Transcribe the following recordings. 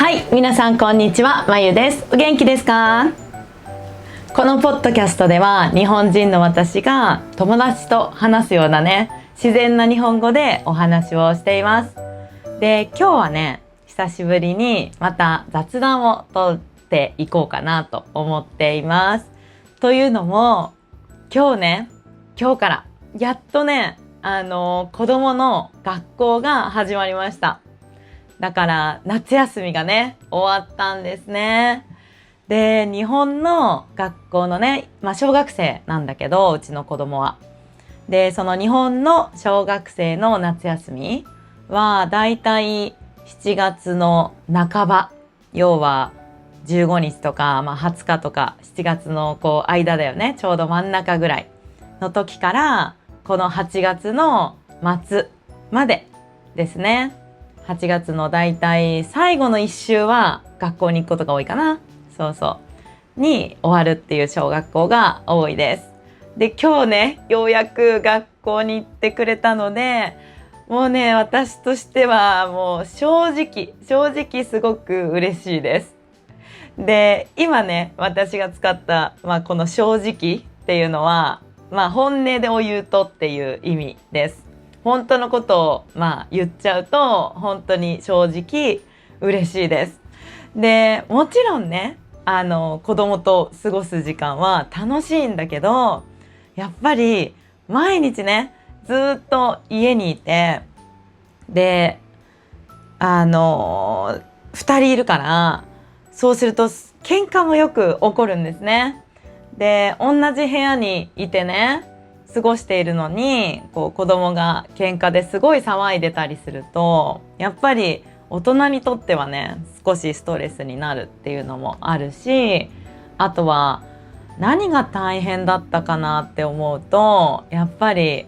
はい、皆さんこんにちは、まゆです。お元気ですか？このポッドキャストでは日本人の私が友達と話すようなね、自然な日本語でお話をしています。で、今日はね、久しぶりにまた雑談をとっていこうかなと思っています。というのも、今日からやっとね、子供の学校が始まりました。だから夏休みがね終わったんですね。で、日本の学校のね、小学生なんだけど、うちの子供は。で、その日本の小学生の夏休みはだいたい7月の半ば、要は15日とか、20日とか7月の間だよね。ちょうど真ん中ぐらいの時からこの8月の末までですね。8月のだいたい最後の1週は学校に行くことが多いかな。に終わるっていう小学校が多いです。で、今日ね、ようやく学校に行ってくれたので、もうね、私としてはもう正直すごく嬉しいです。で、今ね、私が使った、この正直っていうのは、本音でお言うとっていう意味です。本当のことを言っちゃうと本当に正直嬉しいです。で、もちろんね、子供と過ごす時間は楽しいんだけど、やっぱり毎日ねずっと家にいて、で2人いるから、そうすると喧嘩もよく起こるんですね。で、同じ部屋にいてね過ごしているのに、子供が喧嘩ですごい騒いでたりすると、やっぱり大人にとってはね少しストレスになるっていうのもあるし、あとは何が大変だったかなって思うと、やっぱり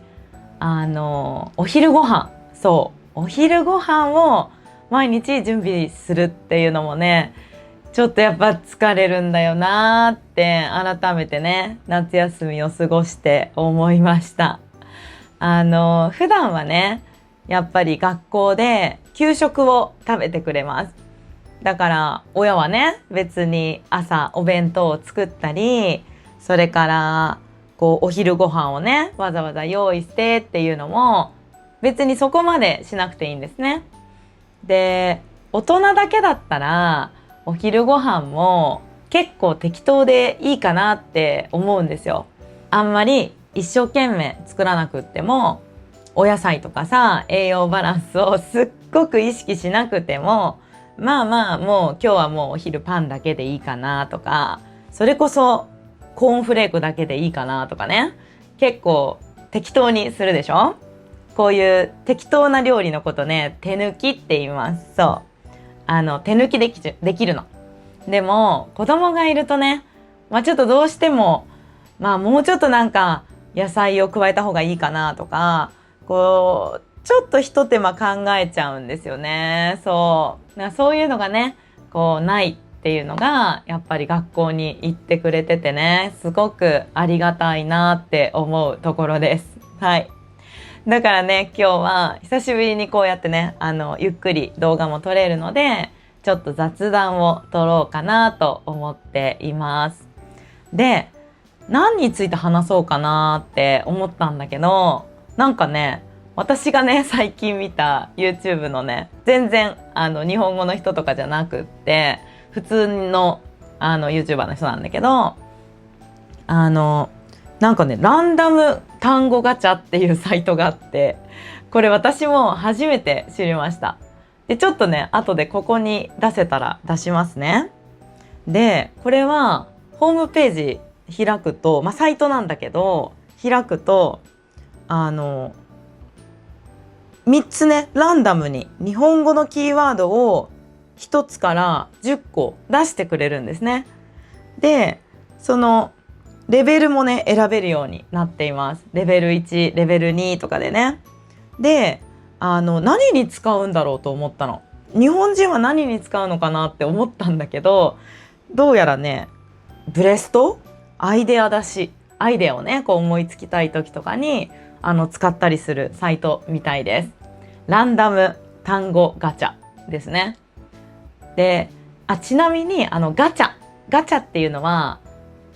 お昼ご飯を毎日準備するっていうのもね、ちょっとやっぱ疲れるんだよなーって改めてね、夏休みを過ごして思いました。普段はね、やっぱり学校で給食を食べてくれます。だから親はね、別に朝お弁当を作ったり、それからお昼ご飯をねわざわざ用意してっていうのも別にそこまでしなくていいんですね。で、大人だけだったらお昼ご飯も結構適当でいいかなって思うんですよ。あんまり一生懸命作らなくっても、お野菜とかさ、栄養バランスをすっごく意識しなくても、もう今日はもうお昼パンだけでいいかなとか、それこそコーンフレークだけでいいかなとかね、結構適当にするでしょ。こういう適当な料理のことね、手抜きって言います。そう、手抜きできるの。でも子供がいるとね、ちょっとどうしてももうちょっとなんか野菜を加えた方がいいかなとか、ちょっと一手間考えちゃうんですよね。そういうのがねないっていうのが、やっぱり学校に行ってくれててね、すごくありがたいなって思うところです。はい。だからね、今日は久しぶりにこうやってね、ゆっくり動画も撮れるので、ちょっと雑談を撮ろうかなと思っています。で、何について話そうかなって思ったんだけど、なんかね、私がね最近見た YouTube のね、全然日本語の人とかじゃなくって、普通のYouTuber の人なんだけど、なんかね、ランダム単語ガチャっていうサイトがあって、これ私も初めて知りました。で、ちょっとね、後でここに出せたら出しますね。で、これはホームページ開くと、サイトなんだけど、開くと3つね、ランダムに日本語のキーワードを1つから10個出してくれるんですね。で、そのレベルもね選べるようになっています。レベル1、レベル2とかでね。で、何に使うんだろうと思ったの。日本人は何に使うのかなって思ったんだけど、どうやらね、ブレストアイデアをね思いつきたい時とかに使ったりするサイトみたいです。ランダム単語ガチャですね。で、ちなみにガチャっていうのは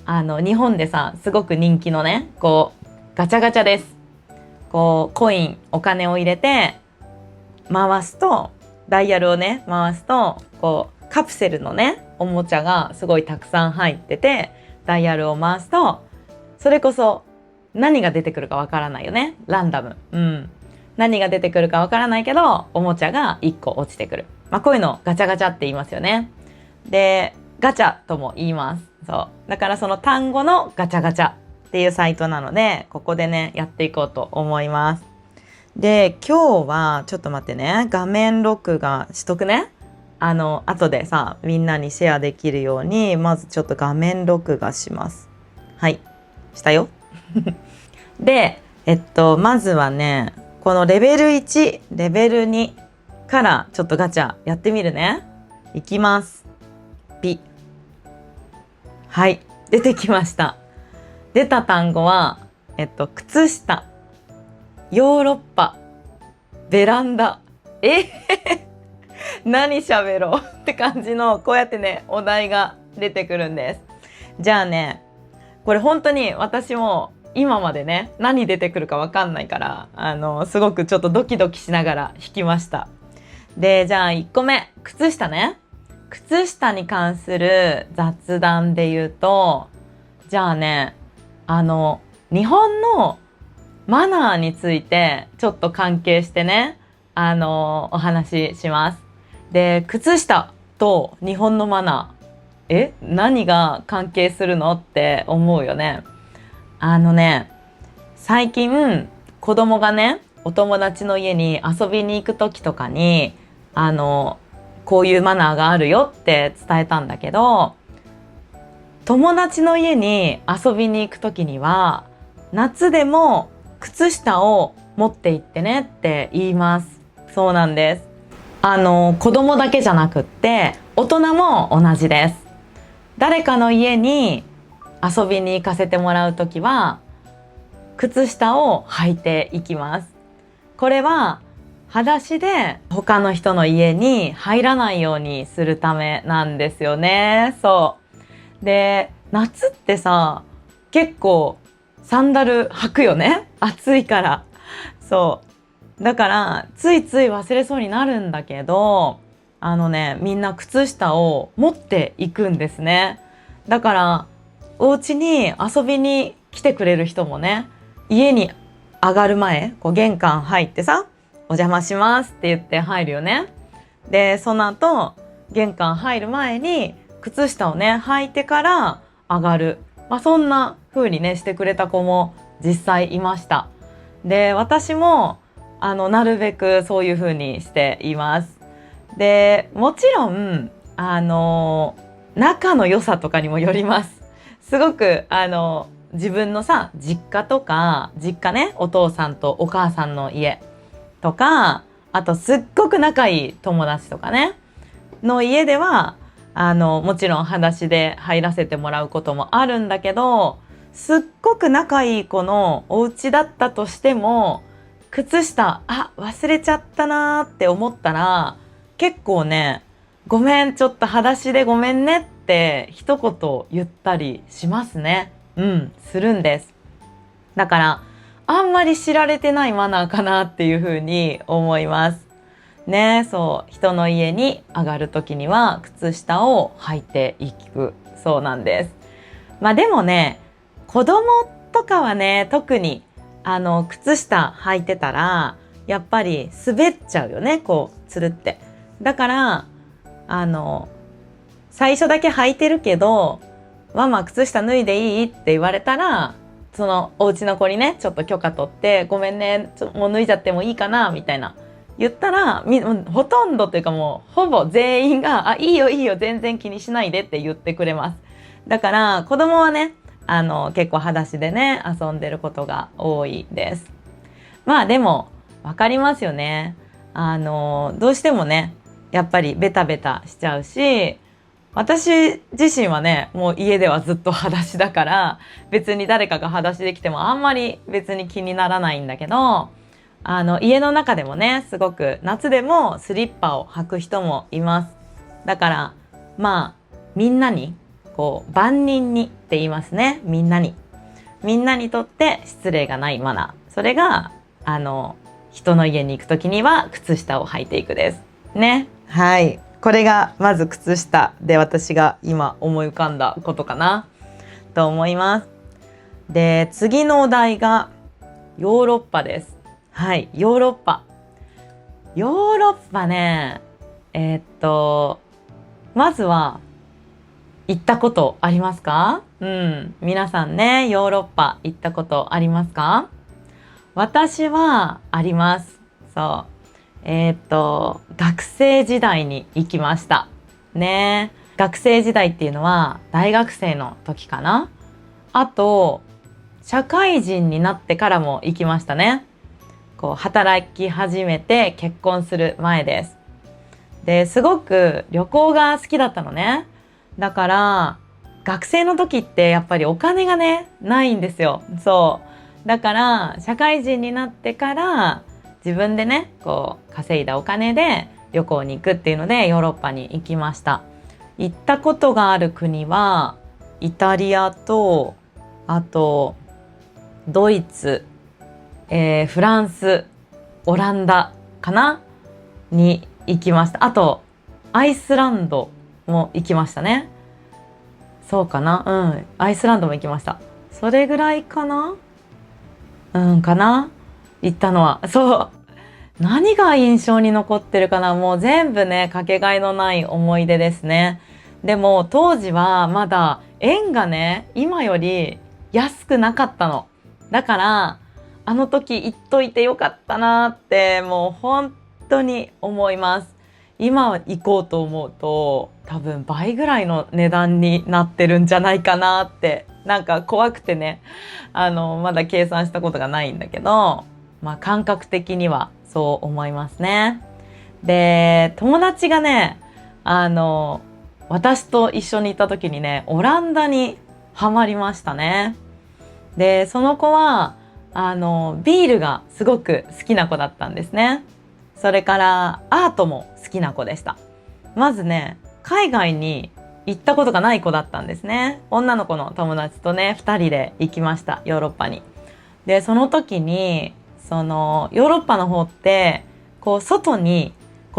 日本でさすごく人気のね、こうガチャガチャです。こうコイン、お金を入れて回すと、ダイヤルをね回すと、こうカプセルのねおもちゃがすごいたくさん入ってて、ダイヤルを回すとそれこそ何が出てくるかわからないよね。ランダム。何が出てくるかわからないけど、おもちゃが1個落ちてくる。こういうのをガチャガチャって言いますよね。で、ガチャとも言います。そう。だからその単語のガチャガチャっていうサイトなので、ここでね、やっていこうと思います。で、今日は、ちょっと待ってね、画面録画しとくね。後でさ、みんなにシェアできるように、まずちょっと画面録画します。はい。したよ。で、まずはね、このレベル1、レベル2からちょっとガチャやってみるね。いきます。ピ。はい、出てきました。出た単語は、靴下、ヨーロッパ、ベランダ。何喋ろうって感じの、こうやってね、お題が出てくるんです。じゃあね、これ本当に私も今までね、何出てくるかわかんないから、すごくちょっとドキドキしながら弾きました。で、じゃあ1個目、靴下ね。靴下に関する雑談で言うと、じゃあね、日本のマナーについてちょっと関係してね、お話しします。で、靴下と日本のマナー、何が関係するのって思うよね。最近子供がね、お友達の家に遊びに行く時とかに、こういうマナーがあるよって伝えたんだけど、友達の家に遊びに行く時には、夏でも靴下を持って行ってねって言います。そうなんです。子供だけじゃなくって、大人も同じです。誰かの家に遊びに行かせてもらうときは、靴下を履いていきます。これは、裸足で他の人の家に入らないようにするためなんですよね。そう。で、夏ってさ、結構サンダル履くよね。暑いから。そう。だから、ついつい忘れそうになるんだけど、みんな靴下を持っていくんですね。だから、お家に遊びに来てくれる人もね、家に上がる前、こう玄関入ってさ、お邪魔しますって言って入るよね。で、その後、玄関入る前に、靴下をね、履いてから上がる。そんな風にね、してくれた子も実際いました。で、私も、なるべくそういう風にしています。で、もちろん、仲の良さとかにもよります。すごく、自分のさ、実家とか、実家ね、お父さんとお母さんの家とか、あとすっごく仲いい友達とかね、の家では、もちろん裸足で入らせてもらうこともあるんだけど、すっごく仲いい子のお家だったとしても、靴下、忘れちゃったなーって思ったら、結構ね、ごめん、ちょっと裸足でごめんねって一言言ったりしますね。するんです。だから、あんまり知られてないマナーかなっていうふうに思います。ね、そう、人の家に上がるときには靴下を履いていくそうなんです。でもね、子供とかはね、特に靴下履いてたらやっぱり滑っちゃうよね、こうつるって。だから最初だけ履いてるけど、ママ靴下脱いでいいって言われたら、そのお家の子にね、ちょっと許可取って、ごめんね、もう脱いじゃってもいいかなみたいな言ったら、ほとんどというかもうほぼ全員が、いいよいいよ、全然気にしないでって言ってくれます。だから子供はね、結構裸足でね、遊んでることが多いです。でもわかりますよね。どうしてもね、やっぱりベタベタしちゃうし、私自身はね、もう家ではずっと裸足だから、別に誰かが裸足できてもあんまり別に気にならないんだけど、家の中でもね、すごく夏でもスリッパを履く人もいます。だからまあみんなに万人にって言いますね。みんなにとって失礼がないマナー。それが人の家に行くときには靴下を履いていくですね。はい、これがまず靴下で私が今思い浮かんだことかなと思います。で、次のお題がヨーロッパです。はい、ヨーロッパね、まずは行ったことありますか？皆さんね、ヨーロッパ行ったことありますか？私はあります。そう。学生時代に行きました。ね。学生時代っていうのは大学生の時かな。あと、社会人になってからも行きましたね。働き始めて結婚する前です。で、すごく旅行が好きだったのね。だから、学生の時ってやっぱりお金がね、ないんですよ。そう。だから、社会人になってから、自分でね、稼いだお金で旅行に行くっていうので、ヨーロッパに行きました。行ったことがある国は、イタリアと、あと、ドイツ、フランス、オランダかなに行きました。あと、アイスランドも行きましたね。そうかな、アイスランドも行きました。それぐらいかなかな行ったのは。そう。何が印象に残ってるかな。もう全部ね、かけがえのない思い出ですね。でも当時はまだ円がね、今より安くなかったの。だから、あの時行っといてよかったなってもう本当に思います。今行こうと思うと多分倍ぐらいの値段になってるんじゃないかなって、なんか怖くてね、まだ計算したことがないんだけど、感覚的にはそう思いますね。で、友達がね、私と一緒に行った時にね、オランダにハマりましたね。で、その子はビールがすごく好きな子だったんですね。それからアートも好きな子でした。まずね、海外に行ったことがない子だったんですね。女の子の友達とね、2人で行きました、ヨーロッパに。で、その時にヨーロッパの方って外に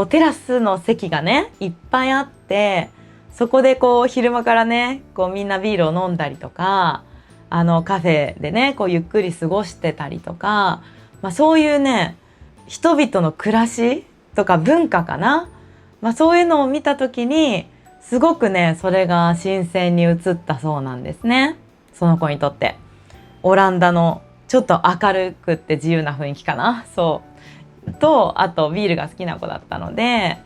テラスの席がねいっぱいあって、そこで昼間からねみんなビールを飲んだりとか、カフェでねゆっくり過ごしてたりとか、そういうね人々の暮らしとか文化かな、そういうのを見た時にすごくねそれが新鮮に映ったそうなんですね。その子にとってオランダのちょっと明るくって自由な雰囲気かな、そうと、あとビールが好きな子だったので、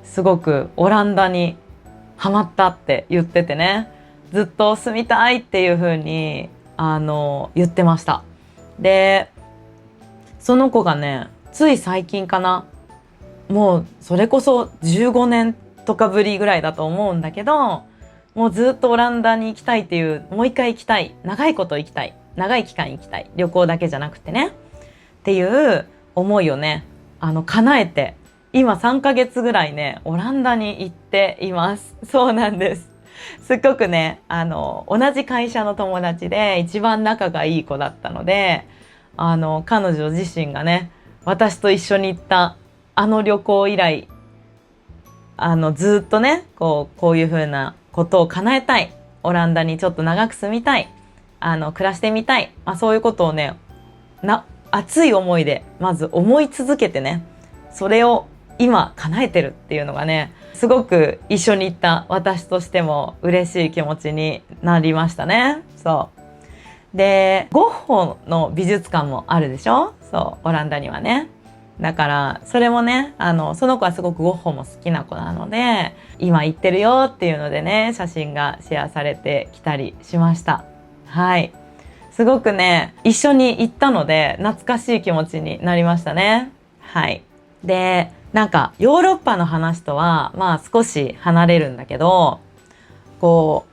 すごくオランダにハマったって言っててね、ずっと住みたいっていう風に言ってました。で、その子がねつい最近かな、もうそれこそ15年とかぶりぐらいだと思うんだけど、もうずっとオランダに行きたいっていう、もう一回行きたい、長いこと行きたい、長い期間行きたい、旅行だけじゃなくてねっていう思いをね叶えて、今3ヶ月ぐらいねオランダに行っています。そうなんです。すっごくね同じ会社の友達で一番仲がいい子だったので、彼女自身がね私と一緒に行った旅行以来ずっとねこういう風なことを叶えたい、オランダにちょっと長く住みたい、暮らしてみたい、そういうことをね熱い思いでまず思い続けてね、それを今叶えてるっていうのがね、すごく一緒に行った私としても嬉しい気持ちになりましたね。そうで、ゴッホの美術館もあるでしょ。そうオランダにはね。だからそれもねその子はすごくゴッホも好きな子なので、今行ってるよっていうのでね写真がシェアされてきたりしました。はい、すごくね一緒に行ったので懐かしい気持ちになりましたね。はい。で、なんかヨーロッパの話とは少し離れるんだけど、こ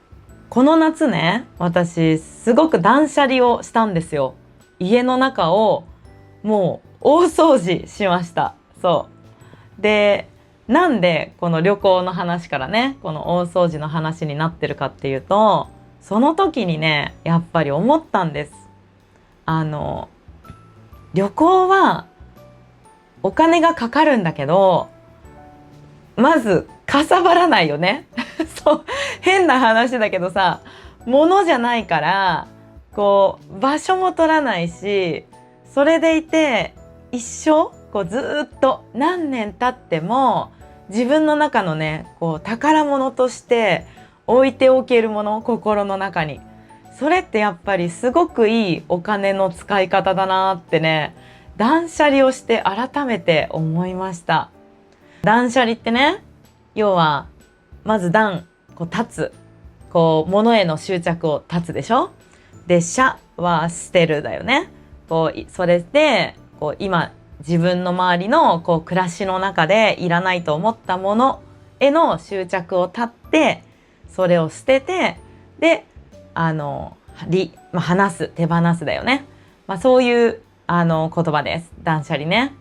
の夏ね私すごく断捨離をしたんですよ。家の中をもう大掃除しました。そうで、なんでこの旅行の話からね、この大掃除の話になってるかっていうと、その時にね、やっぱり思ったんです。旅行はお金がかかるんだけど、まずかさばらないよね。そう、変な話だけどさ、物じゃないから、こう場所も取らないし、それでいて一生こうずっと何年経っても自分の中のね、こう宝物として置いておけるもの、心の中に、それってやっぱりすごくいいお金の使い方だなってね、断捨離をして改めて思いました。断捨離ってね、要はまずこう立つ、こう物への執着を断つでしょ。で、捨は捨てるだよね。こうそれでこう今自分の周りのこう暮らしの中でいらないと思ったものへの執着を断って、それを捨てて、で話す、手放すだよね。そういう言葉です。断捨離ね。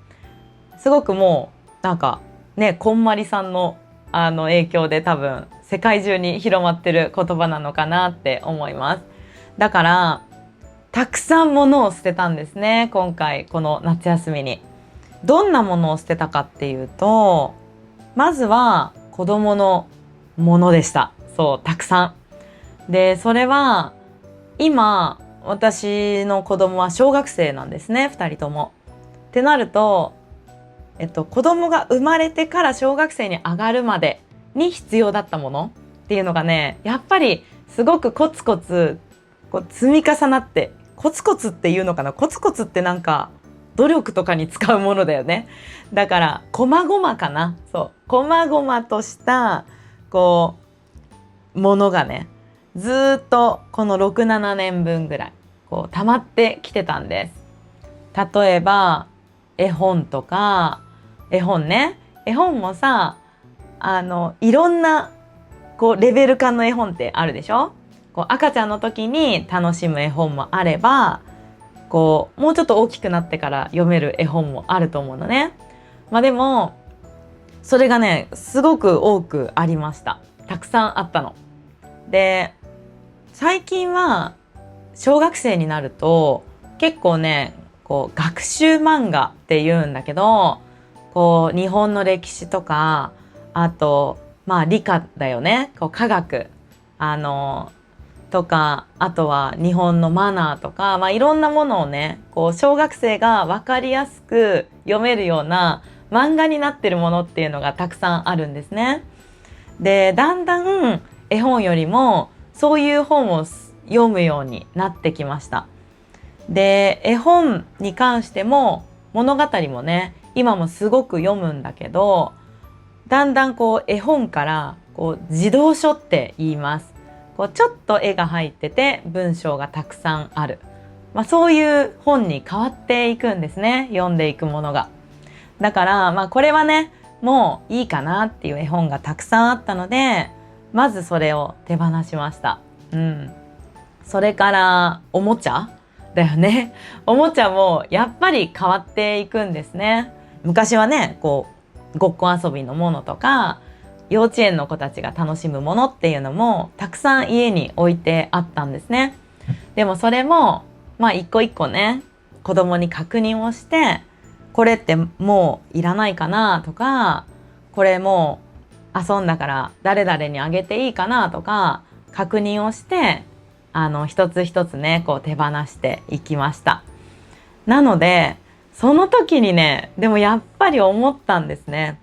すごくもうなんかね、こんまりさんの影響で多分世界中に広まってる言葉なのかなって思います。だからたくさん物を捨てたんですね、今回この夏休みに。どんなものを捨てたかっていうと、まずは子供のものでした。そう、たくさん。で、それは今私の子供は小学生なんですね、2人とも。ってなると、子供が生まれてから小学生に上がるまでに必要だったものっていうのがね、やっぱりすごくコツコツこう積み重なって、コツコツっていうのかな、コツコツってなんか努力とかに使うものだよね。だから細々かな。そう、細々としたこうものがね、ずっとこの6、7年分ぐらいこう溜まってきてたんです。例えば絵本とか、絵本ね、絵本もさ、いろんなこうレベル感の絵本ってあるでしょ。こう赤ちゃんの時に楽しむ絵本もあれば、こうもうちょっと大きくなってから読める絵本もあると思うのね。でもそれがね、すごく多くありました。たくさんあったので、最近は小学生になると結構ね、こう学習漫画って言うんだけど、こう日本の歴史とか、あと理科だよね、こう科学とか、あとは日本のマナーとか、いろんなものをね、こう小学生が分かりやすく読めるような漫画になってるものっていうのがたくさんあるんですね。で、だんだん絵本よりもそういう本を読むようになってきました。で、絵本に関しても物語もね、今もすごく読むんだけど、だんだんこう絵本からこう児童書って言います。こうちょっと絵が入ってて文章がたくさんある、そういう本に変わっていくんですね、読んでいくものが。だからこれはね、もういいかなっていう絵本がたくさんあったので、まずそれを手放しました。それからおもちゃだよね。おもちゃもやっぱり変わっていくんですね。昔はね、こうごっこ遊びのものとか、幼稚園の子たちが楽しむものっていうのもたくさん家に置いてあったんですね。でもそれも一個一個ね、子供に確認をして、これってもういらないかなとか、これもう遊んだから誰々にあげていいかなとか確認をして、一つ一つね、こう手放していきました。なのでその時にね、でもやっぱり思ったんですね。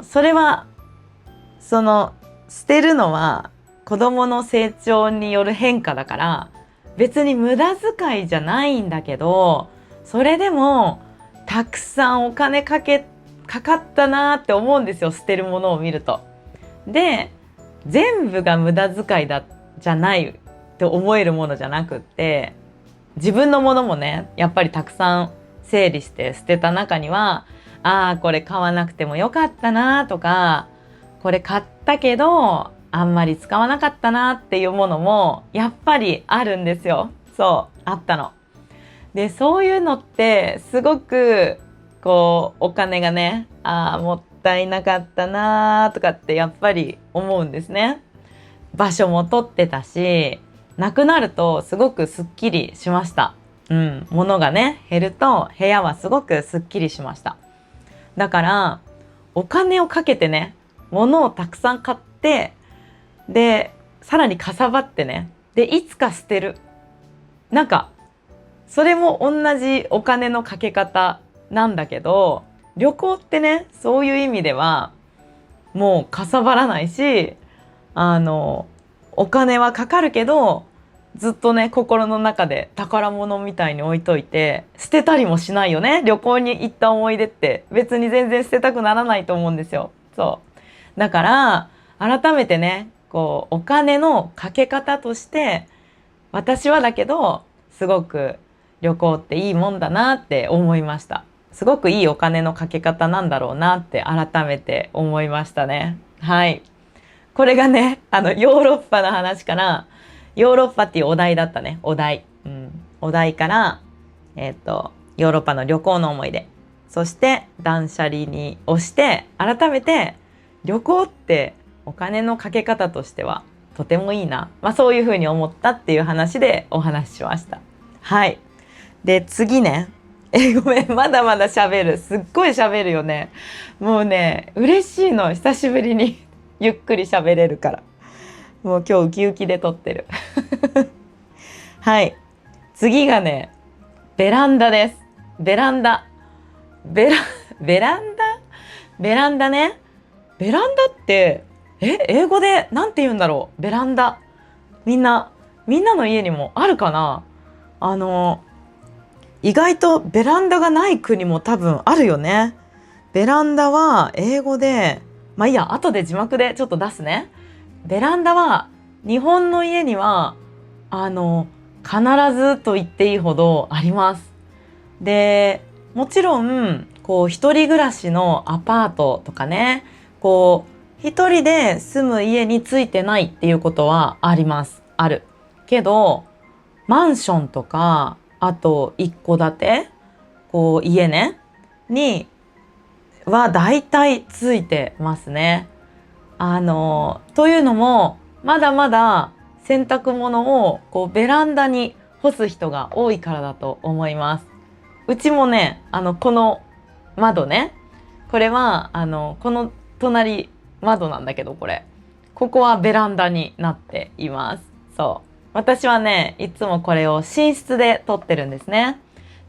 それは捨てるのは子供の成長による変化だから、別に無駄遣いじゃないんだけど、それでもたくさんお金かかったなって思うんですよ、捨てるものを見ると。で、全部が無駄遣いじゃないって思えるものじゃなくって、自分のものもね、やっぱりたくさん整理して捨てた中には、これ買わなくてもよかったなとか、これ買ったけどあんまり使わなかったなっていうものもやっぱりあるんですよ。そう、あったの。で、そういうのってすごくこうお金がね、もっったいなかったなとかってやっぱり思うんですね。場所も取ってたし、なくなるとすごくすっきりしました。物がね減ると部屋はすごくすっきりしました。だからお金をかけてね、物をたくさん買って、でさらにかさばってね、でいつか捨てる、なんかそれも同じお金のかけ方なんだけど、旅行ってねそういう意味ではもうかさばらないし、お金はかかるけどずっとね心の中で宝物みたいに置いといて捨てたりもしないよね。旅行に行った思い出って別に全然捨てたくならないと思うんですよ。そうだから改めてね、こうお金のかけ方として私はだけどすごく旅行っていいもんだなって思いました。すごくいいお金のかけ方なんだろうなって改めて思いましたね。はい。これがね、ヨーロッパの話から、ヨーロッパっていうお題だったね。お題。お題から、ヨーロッパの旅行の思い出。そして、断捨離に押して、改めて、旅行ってお金のかけ方としてはとてもいいな。そういうふうに思ったっていう話でお話ししました。はい。で、次ね。ごめん、まだまだ喋る。すっごい喋るよね。もうね、嬉しいの。久しぶりにゆっくり喋れるから。もう今日ウキウキで撮ってる。はい。次がね、ベランダです。ベランダ。ベランダベランダね。ベランダって、英語でなんて言うんだろう。ベランダ。みんなの家にもあるかな？意外とベランダがない国も多分あるよね。ベランダは英語で、いいや、後で字幕でちょっと出すね。ベランダは日本の家には必ずと言っていいほどあります。で、もちろんこう一人暮らしのアパートとかね、こう一人で住む家についてないっていうことはあります。ある。けどマンションとか、あと一戸建てこう家ねにはだいたいついてますね。というのもまだまだ洗濯物をこうベランダに干す人が多いからだと思います。うちもね、この窓ね、これはこの隣窓なんだけど、ここはベランダになっています。そう。私はね、いつもこれを寝室で撮ってるんですね。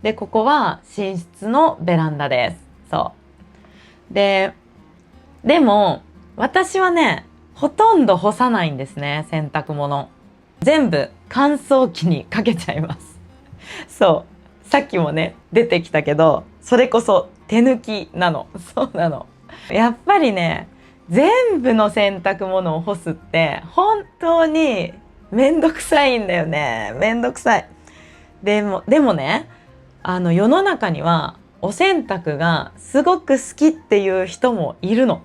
で、ここは寝室のベランダです。そう。でも私はね、ほとんど干さないんですね、洗濯物。全部乾燥機にかけちゃいます。そう。さっきもね、出てきたけど、それこそ手抜きなの。そうなの。やっぱりね、全部の洗濯物を干すって本当にめんどくさいんだよね。めんどくさい。でもね、世の中にはお洗濯がすごく好きっていう人もいるの。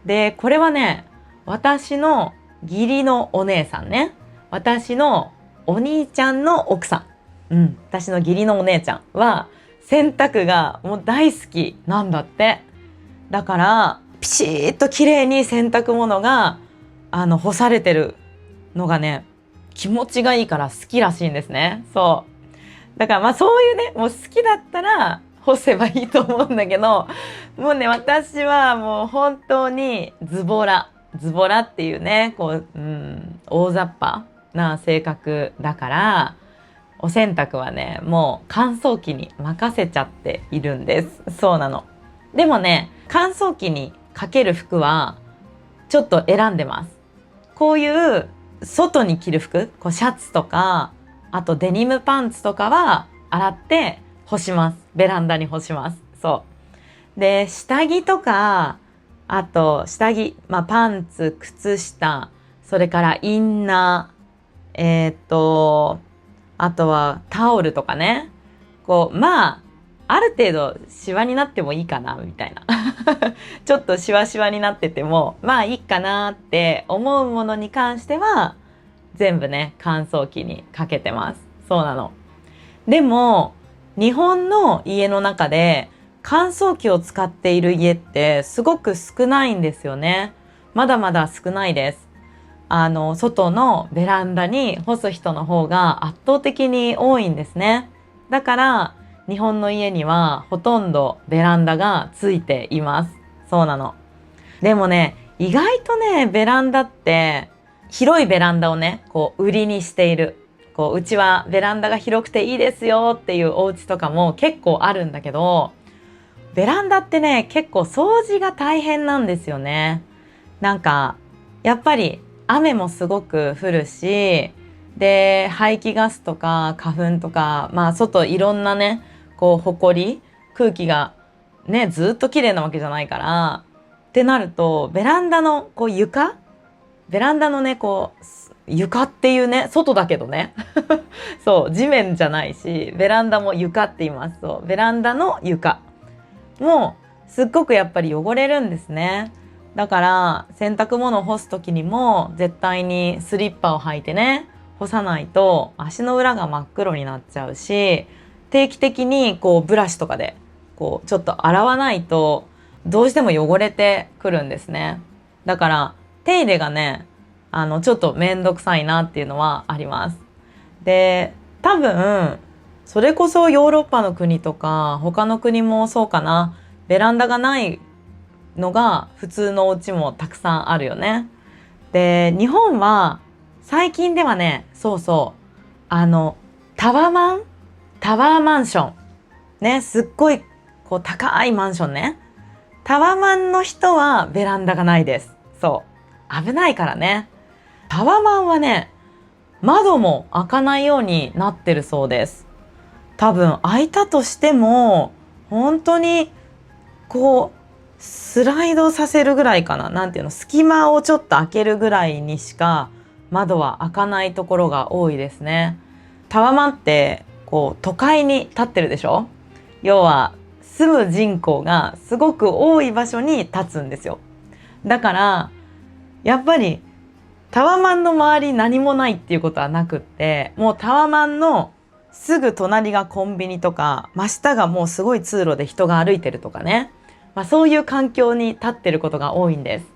で、これはね、私の義理のお姉さんね。私のお兄ちゃんの奥さん。私の義理のお姉ちゃんは洗濯がもう大好きなんだって。だから、ピシーッと綺麗に洗濯物が干されてるのがね、気持ちがいいから好きらしいんですね。そう。だからそういうね、もう好きだったら干せばいいと思うんだけど、もうね、私はもう本当にズボラっていうね、大雑把な性格だから、お洗濯はね、もう乾燥機に任せちゃっているんです。そうなの。でもね、乾燥機にかける服はちょっと選んでます。こういう外に着る服、シャツとか、あとデニムパンツとかは洗って干します。ベランダに干します。そう。で、下着とか、あと下着、パンツ、靴下、それからインナー、あとはタオルとかね。ある程度シワになってもいいかな、みたいな。ちょっとシワシワになってても、いいかなって思うものに関しては、全部ね、乾燥機にかけてます。そうなの。でも、日本の家の中で乾燥機を使っている家ってすごく少ないんですよね。まだまだ少ないです。外のベランダに干す人の方が圧倒的に多いんですね。だから日本の家にはほとんどベランダがついています。そうなの。でもね、意外とね、ベランダって広いベランダをね、こう売りにしている。うちはベランダが広くていいですよっていうお家とかも結構あるんだけど、ベランダってね、結構掃除が大変なんですよね。なんかやっぱり雨もすごく降るし、で排気ガスとか花粉とか、外いろんなね、埃、空気がねずっと綺麗なわけじゃないからってなると、ベランダのベランダのね床っていうね、外だけどねそう、地面じゃないし、ベランダも床って言います。そう、ベランダの床もすっごくやっぱり汚れるんですね。だから洗濯物を干す時にも絶対にスリッパを履いてね、干さないと足の裏が真っ黒になっちゃうし、定期的にブラシとかでちょっと洗わないとどうしても汚れてくるんですね。だから手入れがね、ちょっとめんどくさいなっていうのはあります。で、多分それこそヨーロッパの国とか他の国もそうかな、ベランダがないのが普通のお家もたくさんあるよね。で、日本は最近ではね、そうそう、タワーマンションね、すっごい高いマンションね、タワマンの人はベランダがないです。そう、危ないからね。タワマンはね、窓も開かないようになってるそうです。多分開いたとしても本当にスライドさせるぐらいかな、なんていうの、隙間をちょっと開けるぐらいにしか窓は開かないところが多いですね。タワマンって都会に立ってるでしょ。要は住む人口がすごく多い場所に立つんですよ。だからやっぱりタワマンの周り何もないっていうことはなくって、もうタワマンのすぐ隣がコンビニとか、真下がもうすごい通路で人が歩いてるとかね、そういう環境に立ってることが多いんです。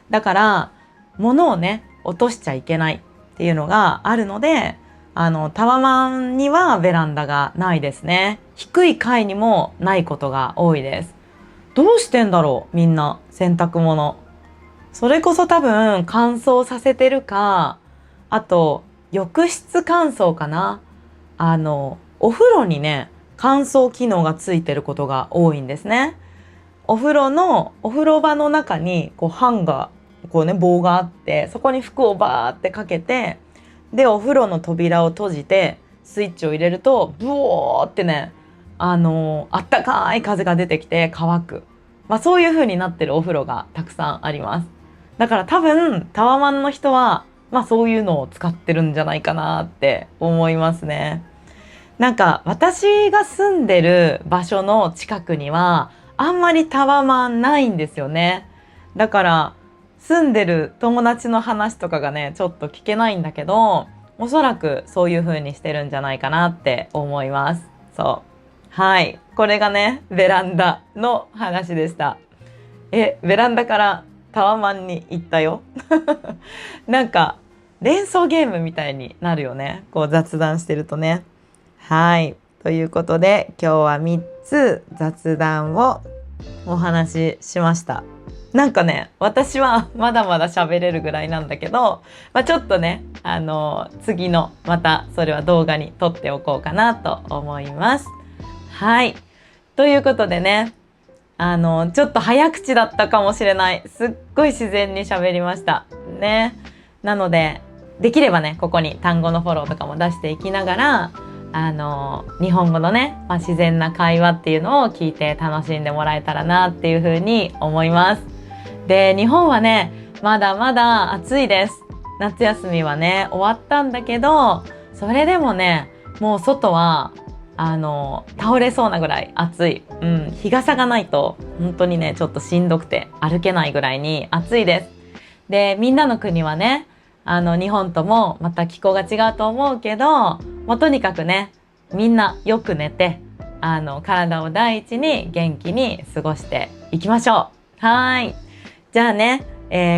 だから物をね落としちゃいけないっていうのがあるので、タワマンにはベランダがないですね。低い階にもないことが多いです。どうしてんだろう、みんな洗濯物。それこそ多分乾燥させてるか、あと浴室乾燥かな。お風呂にね乾燥機能がついてることが多いんですね。お風呂場の中にハンガー、棒があって、そこに服をバーってかけて、でお風呂の扉を閉じてスイッチを入れるとブオーってね、あったかい風が出てきて乾く、そういう風になってるお風呂がたくさんあります。だから多分タワマンの人はそういうのを使ってるんじゃないかなって思いますね。なんか私が住んでる場所の近くにはあんまりタワマンないんですよね。だから住んでる友達の話とかがねちょっと聞けないんだけど、おそらくそういう風にしてるんじゃないかなって思います。そう、はい、これがねベランダの話でした。ベランダからタワマンに行ったよなんか連想ゲームみたいになるよね、雑談してるとね。はい、ということで今日は3つ雑談をお話ししました。なんかね、私はまだまだ喋れるぐらいなんだけど、ちょっとね次のまたそれは動画に撮っておこうかなと思います。はい、ということでね、ちょっと早口だったかもしれない。すっごい自然に喋りましたね。なのでできればねここに単語のフォローとかも出していきながら、日本語のね、自然な会話っていうのを聞いて楽しんでもらえたらなっていうふうに思います。で、日本はねまだまだ暑いです。夏休みはね終わったんだけど、それでもねもう外は倒れそうなぐらい暑い、日傘がないと本当にねちょっとしんどくて歩けないぐらいに暑いです。で、みんなの国はね日本ともまた気候が違うと思うけど、もうとにかくねみんなよく寝て体を第一に元気に過ごしていきましょう。はい。じゃあね、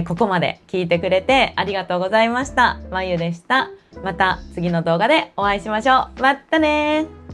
ここまで聞いてくれてありがとうございました。まゆでした。また次の動画でお会いしましょう。またねー。